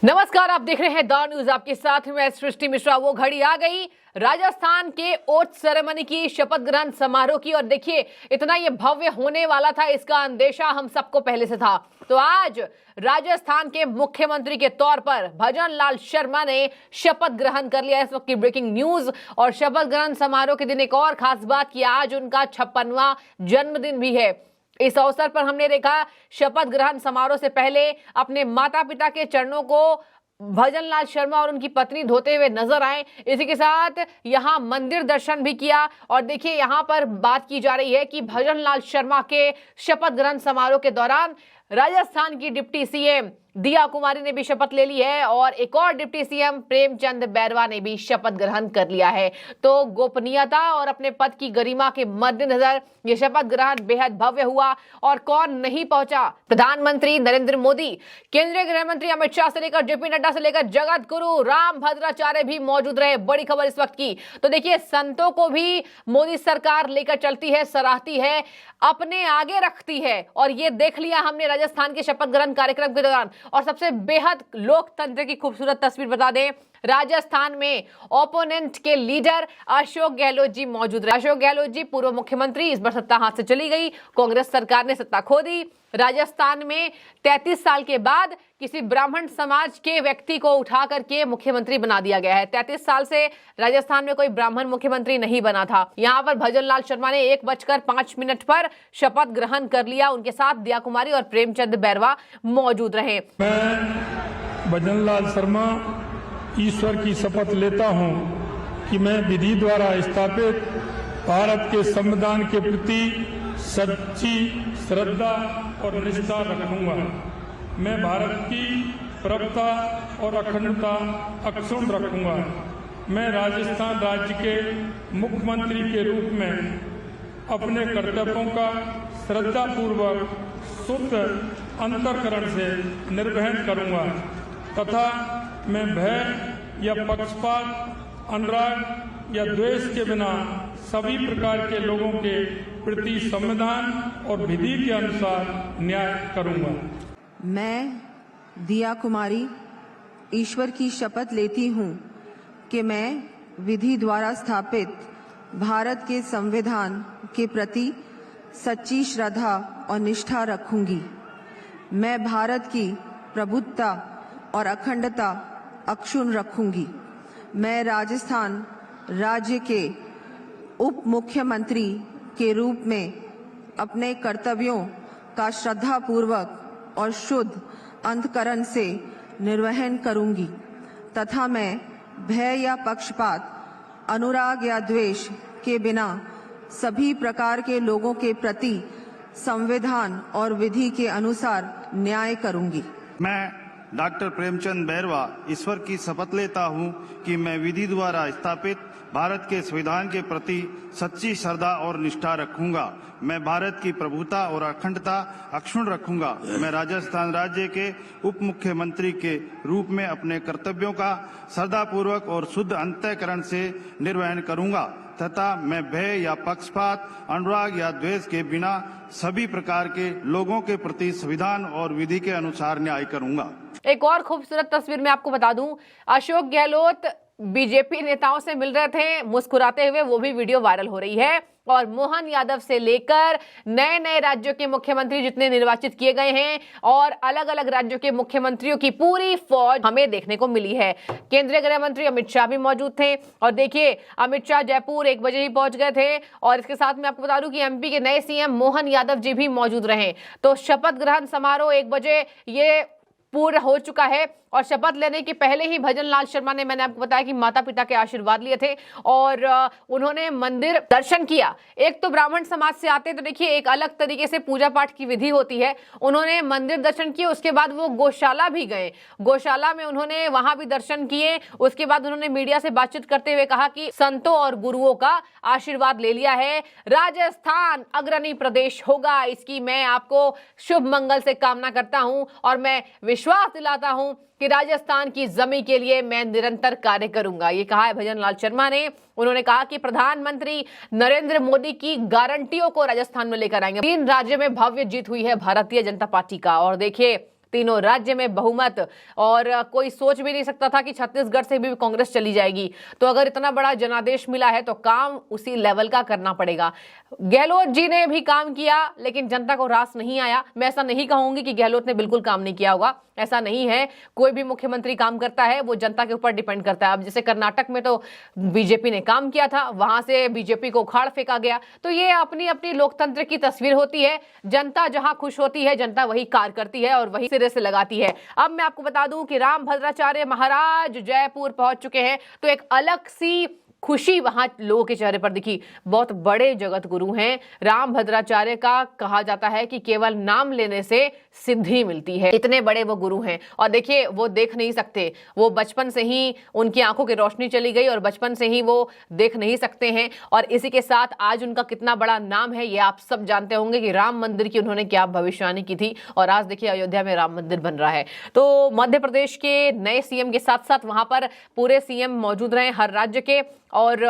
नमस्कार, आप देख रहे हैं द न्यूज। आपके साथ मैं सृष्टि मिश्रा। वो घड़ी आ गई राजस्थान के ओथ सेरेमनी की, शपथ ग्रहण समारोह की। और देखिए, इतना ये भव्य होने वाला था, इसका अंदेशा हम सबको पहले से था। तो आज राजस्थान के मुख्यमंत्री के तौर पर भजन लाल शर्मा ने शपथ ग्रहण कर लिया। इस वक्त की ब्रेकिंग न्यूज। और शपथ ग्रहण समारोह के दिन एक और खास बात कि आज उनका 56वां जन्मदिन भी है। इस अवसर पर हमने देखा शपथ ग्रहण समारोह से पहले अपने माता पिता के चरणों को भजन लाल शर्मा और उनकी पत्नी धोते हुए नजर आए। इसी के साथ यहां मंदिर दर्शन भी किया। और देखिए, यहां पर बात की जा रही है कि भजन लाल शर्मा के शपथ ग्रहण समारोह के दौरान राजस्थान की डिप्टी सीएम दिया कुमारी ने भी शपथ ले ली है और एक और डिप्टी सीएम प्रेमचंद बैरवा ने भी शपथ ग्रहण कर लिया है। तो गोपनीयता और अपने पद की गरिमा के मद्देनजर यह शपथ ग्रहण बेहद भव्य हुआ। और कौन नहीं पहुंचा? प्रधानमंत्री नरेंद्र मोदी, केंद्रीय गृह मंत्री अमित शाह से लेकर जेपी नड्डा से लेकर जगत गुरु राम भद्राचार्य भी मौजूद रहे। बड़ी खबर इस वक्त की। तो देखिए, संतों को भी मोदी सरकार लेकर चलती है, सराहती है, अपने आगे रखती है। और ये देख लिया हमने राजस्थान के शपथ ग्रहण कार्यक्रम के दौरान। और सबसे बेहद लोकतंत्र की खूबसूरत तस्वीर बता दें, राजस्थान में ओपोनेंट के लीडर अशोक गहलोत जी मौजूद रहे। अशोक गहलोत जी पूर्व मुख्यमंत्री, इस बार सत्ता हाथ से चली गई, कांग्रेस सरकार ने सत्ता खो दी। राजस्थान में 33 साल के बाद किसी ब्राह्मण समाज के व्यक्ति को उठा करके मुख्यमंत्री बना दिया गया है। 33 साल से राजस्थान में कोई ब्राह्मण मुख्यमंत्री नहीं बना था। यहाँ पर भजन लाल शर्मा ने 1:05 पर शपथ ग्रहण कर लिया। उनके साथ दिया कुमारी और प्रेमचंद बैरवा मौजूद रहे। मैं भजन लाल शर्मा ईश्वर की शपथ लेता हूं कि मैं विधि द्वारा स्थापित भारत के संविधान के प्रति सच्ची श्रद्धा और निष्ठा रखूंगा। मैं भारत की प्रभुता और अखंडता अक्षुण्ण रखूंगा। मैं राजस्थान राज्य के मुख्यमंत्री के रूप में अपने कर्तव्यों का श्रद्धापूर्वक शुद्ध अंतःकरण से निर्वहन करूंगा तथा मैं भय या पक्षपात, अनुराग या द्वेष के बिना सभी प्रकार के लोगों के प्रति संविधान और विधि के अनुसार न्याय करूंगा। मैं दिया कुमारी ईश्वर की शपथ लेती हूँ कि मैं विधि द्वारा स्थापित भारत के संविधान के प्रति सच्ची श्रद्धा और निष्ठा रखूंगी। मैं भारत की प्रभुत्ता और अखंडता अक्षुण्ण रखूंगी। मैं राजस्थान राज्य के उप मुख्यमंत्री के रूप में अपने कर्तव्यों का श्रद्धापूर्वक और शुद्ध अंतःकरण से निर्वहन करूंगी तथा मैं भय या पक्षपात, अनुराग या द्वेष के बिना सभी प्रकार के लोगों के प्रति संविधान और विधि के अनुसार न्याय करूंगी। मैं डॉक्टर प्रेमचंद बैरवा ईश्वर की शपथ लेता हूं कि मैं विधि द्वारा स्थापित भारत के संविधान के प्रति सच्ची श्रद्धा और निष्ठा रखूंगा। मैं भारत की प्रभुता और अखंडता अक्षुण्ण रखूंगा। मैं राजस्थान राज्य के उप मुख्यमंत्री के रूप में अपने कर्तव्यों का श्रद्धापूर्वक और शुद्ध अंतःकरण से निर्वहन करूंगा तथा मैं भय या पक्षपात, अनुराग या द्वेष के बिना सभी प्रकार के लोगों के प्रति संविधान और विधि के अनुसार न्याय करूंगा। एक और खूबसूरत तस्वीर मैं आपको बता दूं, अशोक गहलोत बीजेपी नेताओं से मिल रहे थे मुस्कुराते हुए, वो भी वीडियो वायरल हो रही है। और मोहन यादव से लेकर नए नए राज्यों के मुख्यमंत्री जितने निर्वाचित किए गए हैं और अलग अलग राज्यों के मुख्यमंत्रियों की पूरी फौज हमें देखने को मिली है। केंद्रीय गृह मंत्री अमित शाह भी मौजूद थे। और देखिए, अमित शाह जयपुर 1 बजे ही पहुंच गए थे। और इसके साथ मैं आपको बता दूं कि एमपी के नए सीएम मोहन यादव जी भी मौजूद रहे। तो शपथ ग्रहण समारोह 1 बजे ये पूर्ण हो चुका है। और शपथ लेने के पहले ही भजन लाल शर्मा ने, मैंने आपको बताया कि माता पिता के आशीर्वाद लिए थे और उन्होंने मंदिर दर्शन किया। एक तो ब्राह्मण समाज से आते, तो देखिए एक अलग तरीके से पूजा पाठ की विधि होती है। उन्होंने मंदिर दर्शन किए, उसके बाद वो गौशाला भी गए। गौशाला में उन्होंने वहां भी दर्शन किए। उसके बाद उन्होंने मीडिया से बातचीत करते हुए कहा कि संतों और गुरुओं का आशीर्वाद ले लिया है। राजस्थान अग्रणी प्रदेश होगा, इसकी मैं आपको शुभ मंगल से कामना करता हूं। और मैं विश्वास दिलाता हूं कि राजस्थान की जमीन के लिए मैं निरंतर कार्य करूंगा। ये कहा है भजन लाल शर्मा ने। उन्होंने कहा कि प्रधानमंत्री नरेंद्र मोदी की गारंटियों को राजस्थान में लेकर आएंगे। 3 राज्यों में भव्य जीत हुई है भारतीय जनता पार्टी का। और देखिए, तीनों राज्य में बहुमत, और कोई सोच भी नहीं सकता था कि छत्तीसगढ़ से भी कांग्रेस चली जाएगी। तो अगर इतना बड़ा जनादेश मिला है तो काम उसी लेवल का करना पड़ेगा। गहलोत जी ने भी काम किया, लेकिन जनता को रास नहीं आया। मैं ऐसा नहीं कहूंगी कि गहलोत ने बिल्कुल काम नहीं किया होगा, ऐसा नहीं है। कोई भी मुख्यमंत्री काम करता है वो जनता के ऊपर डिपेंड करता है। अब जैसे कर्नाटक में तो बीजेपी ने काम किया था, वहां से बीजेपी को उखाड़ फेंका गया। तो ये अपनी अपनी लोकतंत्र की तस्वीर होती है। जनता जहां खुश होती है, जनता वही कार्य करती है और वही सिरे से लगाती है। अब मैं आपको बता दूं कि रामभद्राचार्य महाराज जयपुर पहुंच चुके हैं, तो एक अलग सी खुशी वहां लोगों के चेहरे पर दिखी। बहुत बड़े जगत गुरु हैं रामभद्राचार्य का, कहा जाता है कि केवल नाम लेने से सिद्धि मिलती है, इतने बड़े वो गुरु हैं। और देखिए वो देख नहीं सकते, वो बचपन से ही उनकी आंखों की रोशनी चली गई और बचपन से ही वो देख नहीं सकते हैं। और इसी के साथ आज उनका कितना बड़ा नाम है ये आप सब जानते होंगे कि राम मंदिर की उन्होंने क्या भविष्यवाणी की थी, और आज देखिए अयोध्या में राम मंदिर बन रहा है। तो मध्य प्रदेश के नए सीएम के साथ साथ वहां पर पूरे सीएम मौजूद रहे हर राज्य के, और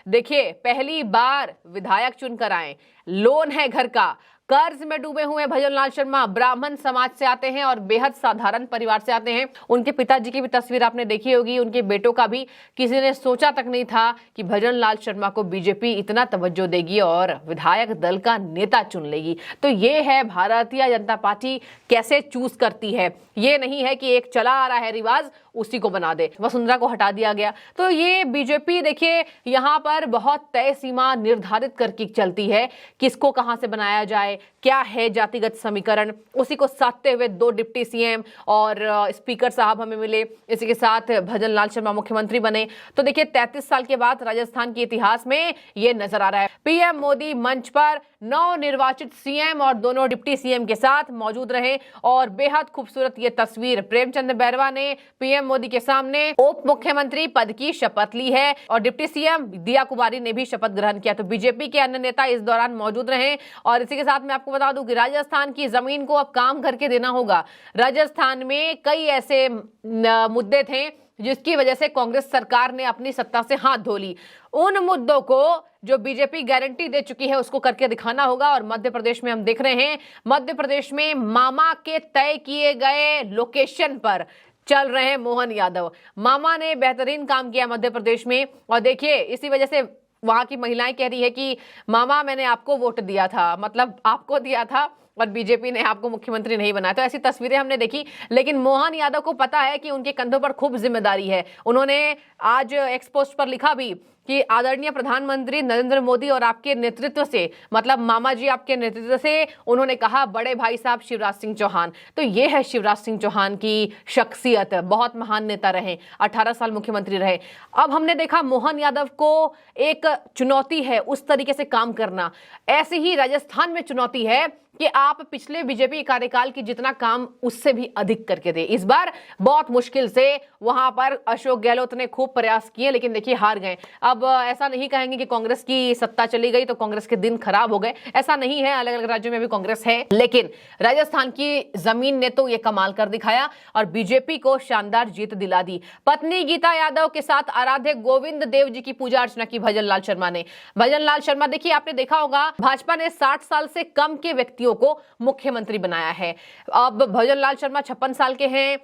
देखिए पहली बार विधायक चुनकर आए, लोन है घर का, कर्ज में डूबे हुए भजन लाल शर्मा ब्राह्मण समाज से आते हैं और बेहद साधारण परिवार से आते हैं। उनके पिताजी की भी तस्वीर आपने देखी होगी, उनके बेटों का भी। किसी ने सोचा तक नहीं था कि भजन लाल शर्मा को बीजेपी इतना तवज्जो देगी और विधायक दल का नेता चुन लेगी। तो ये है भारतीय जनता पार्टी कैसे चूज करती है। ये नहीं है कि एक चला आ रहा है रिवाज उसी को बना दे, वसुंधरा को हटा दिया गया। तो ये बीजेपी देखिए यहाँ पर बहुत तय सीमा निर्धारित करके चलती है, किसको कहां से बनाया जाए, क्या है जातिगत समीकरण, उसी को साधते हुए 2 डिप्टी सीएम और स्पीकर साहब हमें मिले। इसी के साथ भजन लाल शर्मा मुख्यमंत्री बने। तो देखिए 33 साल के बाद राजस्थान के इतिहास में ये नजर आ रहा है। पीएम मोदी मंच पर नवनिर्वाचित सीएम और दोनों डिप्टी सीएम के साथ मौजूद रहे, और बेहद खूबसूरत ये तस्वीर। प्रेमचंद बैरवा ने पीएम मोदी के सामने उप मुख्यमंत्री पद की शपथ ली है और डिप्टी सीएम दिया कुमारी ने भी शपथ ग्रहण किया। तो बीजेपी के अन्य नेता इस दौरान मौजूद रहे। और इसी के साथ मैं आपको बता दूं कि राजस्थान की जमीन को अब काम करके देना होगा। राजस्थान में कई ऐसे मुद्दे थे जिसकी वजह से कांग्रेस सरकार ने अपनी सत्ता से हाथ धो ली। उन मुद्दों को जो बीजेपी गारंटी दे चुकी है उसको करके दिखाना होगा। और मध्य प्रदेश में हम देख रहे हैं, मध्य प्रदेश में मामा के तय किए गए लोकेशन पर चल रहे हैं मोहन यादव। मामा ने बेहतरीन काम किया मध्य प्रदेश में, और देखिए इसी वजह से वहां की महिलाएं कह रही है कि मामा मैंने आपको वोट दिया था, मतलब आपको दिया था और बीजेपी ने आपको मुख्यमंत्री नहीं बनाया। तो ऐसी तस्वीरें हमने देखी, लेकिन मोहन यादव को पता है कि उनके कंधों पर खूब जिम्मेदारी है। उन्होंने आज एक्स पोस्ट पर लिखा भी कि आदरणीय प्रधानमंत्री नरेंद्र मोदी और आपके नेतृत्व से, मतलब मामा जी आपके नेतृत्व से, उन्होंने कहा बड़े भाई साहब शिवराज सिंह चौहान। तो ये है शिवराज सिंह चौहान की शख्सियत, बहुत महान नेता रहे, 18 साल मुख्यमंत्री रहे। अब हमने देखा मोहन यादव को एक चुनौती है उस तरीके से काम करना। ऐसी ही राजस्थान में चुनौती है कि आप पिछले बीजेपी कार्यकाल की जितना काम उससे भी अधिक करके दे। इस बार बहुत मुश्किल से वहां पर अशोक गहलोत ने खूब प्रयास किए, लेकिन देखिए हार गए। अब ऐसा नहीं कहेंगे कि कांग्रेस की सत्ता चली गई तो कांग्रेस के दिन खराब हो गए, ऐसा नहीं है। अलग अलग राज्यों में भी कांग्रेस है, लेकिन राजस्थान की जमीन ने तो ये कमाल कर दिखाया और बीजेपी को शानदार जीत दिला दी। पत्नी गीता यादव के साथ आराध्य गोविंद देव जी की पूजा अर्चना की भजन लाल शर्मा ने। भजन लाल शर्मा देखिए आपने देखा होगा, भाजपा ने 60 साल से कम के व्यक्तियों को मुख्यमंत्री बनाया है। अब भजन लाल शर्मा 56 साल के हैं,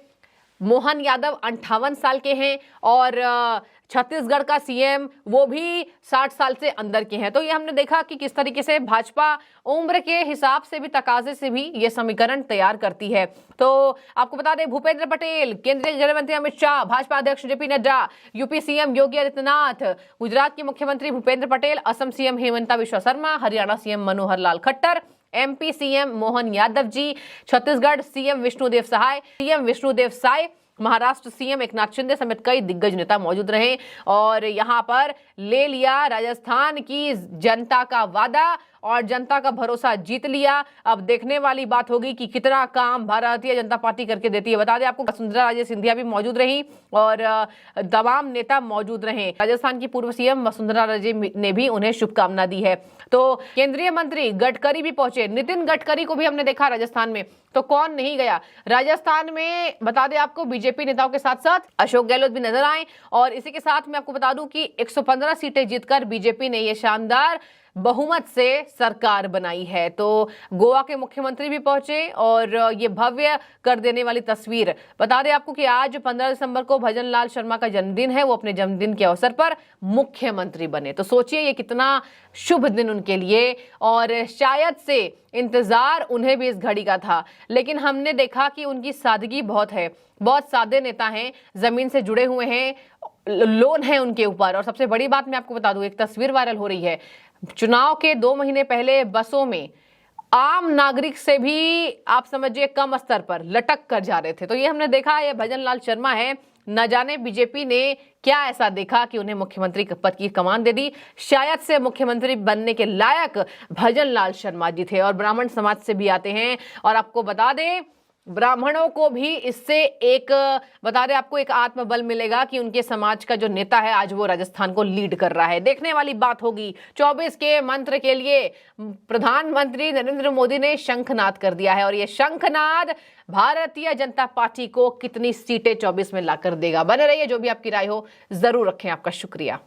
मोहन यादव 58 साल के हैं, और छत्तीसगढ़ का सीएम वो भी 60 साल से अंदर के हैं। तो ये हमने देखा कि किस तरीके से भाजपा उम्र के हिसाब से भी, तकाजे से भी ये समीकरण तैयार करती है। तो आपको बता दें, भूपेंद्र पटेल, केंद्रीय गृह मंत्री अमित शाह, भाजपा अध्यक्ष JP Nadda, UP CM Yogi Adityanath, Gujarat के मुख्यमंत्री Bhupendra Patel, Assam CM Hemanta Bishwa Sharma, Haryana CM Manohar Lal Khattar, MP CM Mohan Yadav ji, Chhattisgarh CM Vishnudeo Sai, Maharashtra CM Eknath Shinde समेत कई दिग्गज नेता मौजूद रहे और यहां पर ले लिया राजस्थान की जनता का वादा और जनता का भरोसा जीत लिया। अब देखने वाली बात होगी कि कितना काम भारतीय जनता पार्टी करके देती है। बता दें आपको, वसुंधरा राजे सिंधिया भी मौजूद रही और तमाम नेता मौजूद रहे। राजस्थान की पूर्व सीएम वसुंधरा राजे ने भी उन्हें शुभकामना दी है। तो केंद्रीय मंत्री गडकरी भी पहुंचे, नितिन गडकरी को भी हमने देखा राजस्थान में, तो कौन नहीं गया। राजस्थान में बता दें आपको, बीजेपी नेताओं के साथ साथ अशोक गहलोत भी नजर आए और इसी के साथ मैं आपको बता दूं कि 115 सीटें जीतकर बीजेपी ने ये शानदार बहुमत से सरकार बनाई है। तो गोवा के मुख्यमंत्री भी पहुंचे और ये भव्य कर देने वाली तस्वीर। बता दें आपको कि आज 15 दिसंबर को भजन लाल शर्मा का जन्मदिन है। वो अपने जन्मदिन के अवसर पर मुख्यमंत्री बने, तो सोचिए ये कितना शुभ दिन उनके लिए, और शायद से इंतजार उन्हें भी इस घड़ी का था। लेकिन हमने देखा कि उनकी सादगी बहुत है, बहुत सादे नेता हैं, जमीन से जुड़े हुए हैं, लोन है उनके ऊपर। और सबसे बड़ी बात मैं आपको बता दूं, एक तस्वीर वायरल हो रही है, चुनाव के 2 महीने पहले बसों में आम नागरिक से भी आप समझिए कम स्तर पर लटक कर जा रहे थे। तो ये हमने देखा, ये भजन लाल शर्मा है। न जाने बीजेपी ने क्या ऐसा देखा कि उन्हें मुख्यमंत्री पद की कमान दे दी। शायद से मुख्यमंत्री बनने के लायक भजन लाल शर्मा जी थे और ब्राह्मण समाज से भी आते हैं। और आपको बता दें, ब्राह्मणों को भी इससे एक बता दें आपको एक आत्मबल मिलेगा कि उनके समाज का जो नेता है आज वो राजस्थान को लीड कर रहा है। देखने वाली बात होगी। 24 के मंत्र के लिए प्रधानमंत्री नरेंद्र मोदी ने शंखनाद कर दिया है और ये शंखनाद भारतीय जनता पार्टी को कितनी सीटें 24 में लाकर देगा। बने रहिए, जो भी आपकी राय हो जरूर रखें। आपका शुक्रिया।